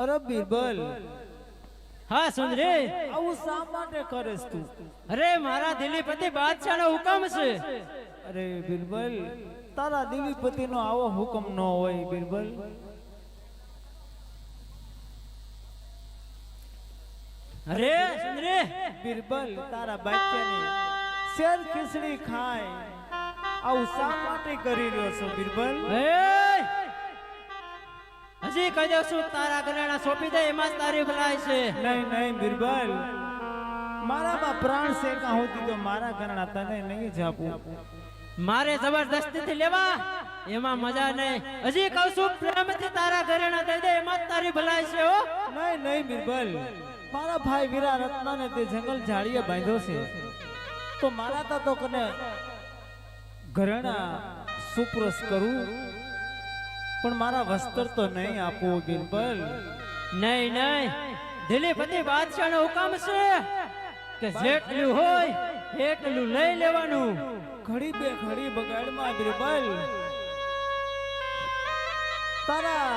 અરે બિરબલ, હા સુંદરી, આવું શા માટે કરેસ તું? અરે મારા દિલીપતિ બાદશાહનો હુકમ છે. અરે બિરબલ, તારા દિલીપતિનો આવો હુકમ ન હોય બિરબલ. અરે સુંદરી, બિરબલ, તારા બાચ્ચાની શેર ખીચડી ખાય આવું શા માટે કરી રહ્યો છો બિરબલ? હજી કહી દઉં છું, તારા ઘરેણા સોંપી દે એમાં જ તારી ભલાઈ છે. નહીં નહીં બિરબલ, મારામાં પ્રાણ છે કાં હોતી તો મારા ઘરેણા તને નહીં જ આપું. મારે જબરદસ્તીથી લેવા એમાં મજા નહીં. હજી કહું છું, પ્રેમથી તારા ઘરેણા દઈ દે એમાં જ તારી ભલાઈ છે. હો નહીં નહીં બિરબલ, મારા ભાઈ વીરા રત્નાને તે જંગલ ઝાડીએ બાંધ્યો છે, તો મારા તા તો કને ઘરેણા સુપરસ કરું, પણ મારા વસ્ત્ર તો નહીં આપો બિરબલ. નહીં નહીં, દિલીપતિ બાદશાહનો હુકમ છે કે જેટલું હોય એટલું લઈ લેવાનું. ઘડી બે ઘડી બગાડમાં બિરબલ, તારા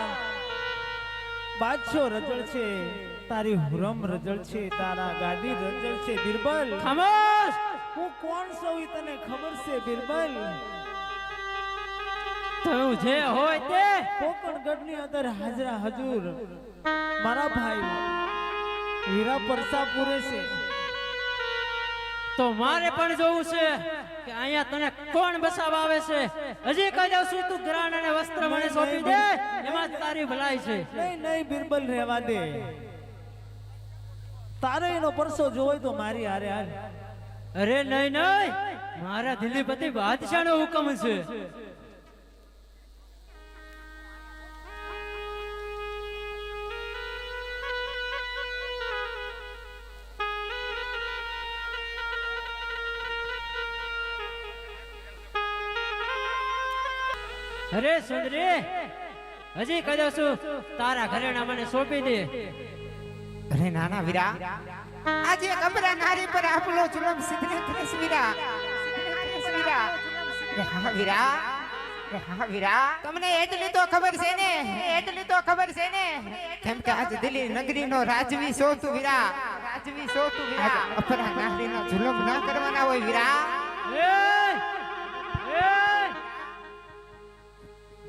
બાદશાહ રજળ છે, તારી હુરમ રજળ છે, તારા ગાદી રજળ છે બિરબલ. ખામોશ! હું કોણ છું ઈ તને ખબર છે બિરબલ? તું જે હોય તે કોકણગઢની અંદર હાજરા હજુર મારા ભાઈ વીરા પરસાપુરે છે. તો મારે પણ જોવું છે કે અહીંયા તને કોણ બસાવા આવે છે. હજી કહી દઉં છું, તું ગ્રાણ અને વસ્ત્ર મને સોંપી દે એમાં જ તારી ભલાઈ છે. નહીં નહીં બિરબલ, રહેવા દે. તારે એનો પરસો જોવો તો મારી હારે હાલ. અરે નહીં નહીં, મારા દિલીપતિ બાદશાહનો હુકમ છે. અરે સુંદરી, હજી કહી દઉં છું, તારા ઘરેણા મને સોંપી દે. અરે નાના વીરા, આજે કબરા નારી પર આપણો જુલમ સિદ્ધને ત્રેસ વીરા. હા વીરા, હા વીરા, તમને એટલી તો ખબર છે ને, એટલી તો ખબર છે ને, કેમ કે આજ દિલ્હી નગરીનો રાજવી છો તું વીરા, રાજવી છો તું વીરા. અપરા નારીનો જુલમ ન કરવાના હોય વીરા.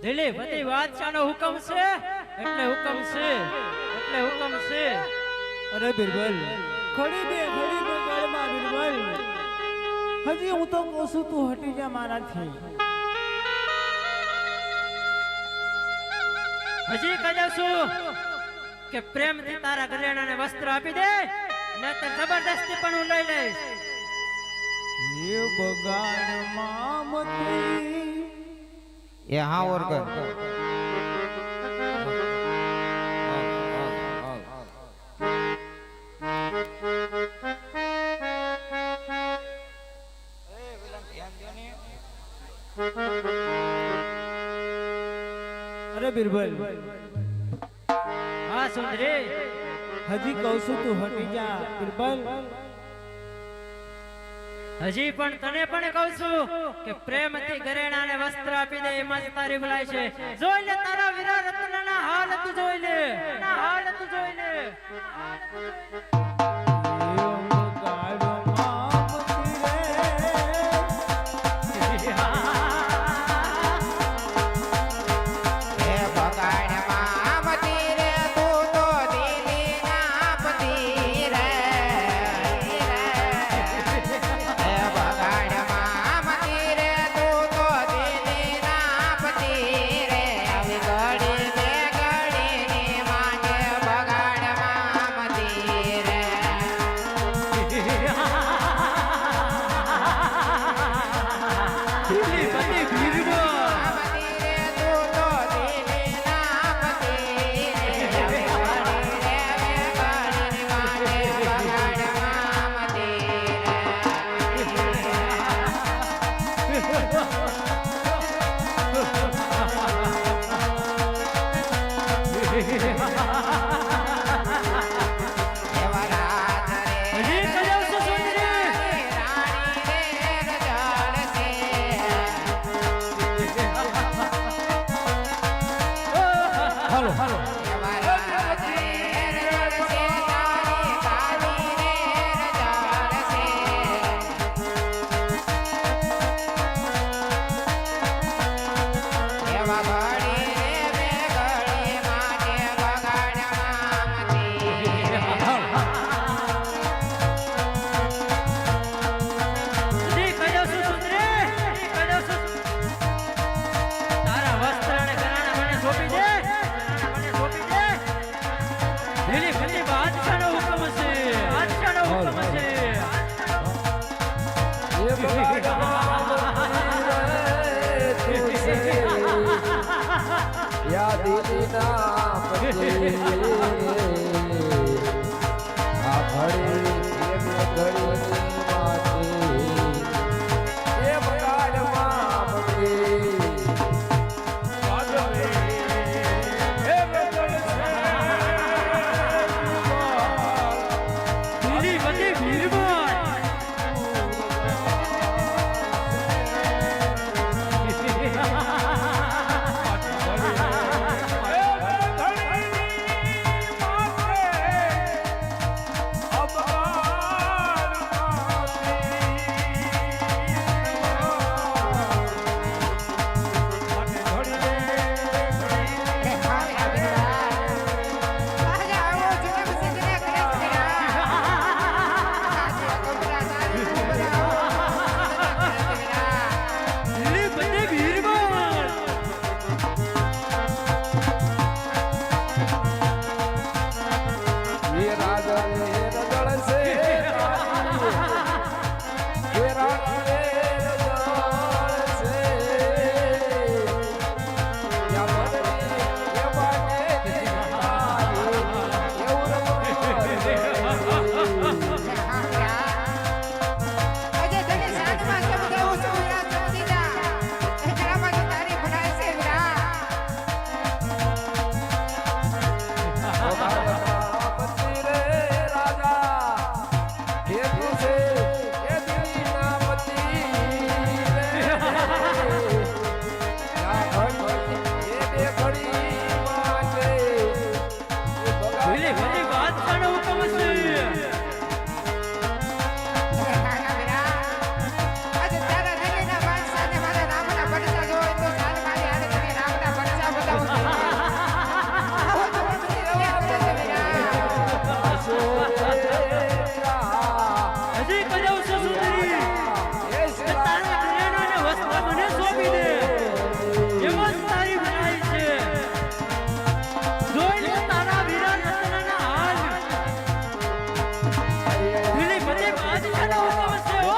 દિલીપતિ બાદશાહનો હુકમ છે એટલે હુકમ છે, એટલે હુકમ છે. અરે બિરબલ, ઘડી બે ઘડી બગાડમાં બિરબલ, હજી હું તો કહું છું તું હટી જા મારાથી. હજી કહી દઉં છું કે પ્રેમથી તારા ઘરેણાને વસ્ત્ર આપી દે, નહીતર જબરદસ્તી પણ હું લઈ લઈશ. એ બગાડમાં મતી એ હા ઓરગર અરે બિરબલ, હા સુંદરી, હજી કહું છું તું હટી જા બિરબલ. હજી પણ તને પણ કહું છું કે પ્રેમથી ઘરેણાને વસ્ત્ર આપી દે એમાં જ તારી ભલાઈ છે. જોઈ લે તારા વીરા રત્નના હાલ તું જોઈ લે, હાલ તું જોઈ લે. હાલો હાલો લીલી ફતે બાદશાહનો હુકમ છે બાદશાહનો હુકમ છે ये या दीदी नाम आ घड़ी ये घड़ी ये बगाड़ मामले લીલી ફતે ભીરબાઈ અરે હા વીરા આજે આવો જુને બસીને કરે વીરા આજે કબરા તારી કબરા વીરા લીલી ફતે ભીરબાઈ ये राजा ये रजड़ से ये राजा ये रजड़ से या बदली ये बाटे ये હા વીરા આજે તને સાંજમાં સમજાવું છું વીરા સમજીજા એકલામાં તો તારી ભણાય છે વીરા पति रे राजा ये तुझे ये दिली ना पति रे या घड़ी ये बे घड़ी माटे ये લીલી ફતે બાદશાહનો હુકમ છે હા વીરા આજે તારા દિલ્હીના બાદશાહને મારા રામના પડતા જોઈ તો ચાલ મારી હારે તને રામના પડતા બતાવું છું આવો તો વીરા હજી કજાવ છો સુંદરી કે તારા ઘરેણાને વસ્ત્ર મને સોંપી દે એમાં જ તારી ભલાઈ છે જોઈ લે તારા વીરા રત્નના હાલ લીલી ફતે બાદશાહનો હુકમ છે હો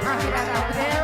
હા વીરા રામ રે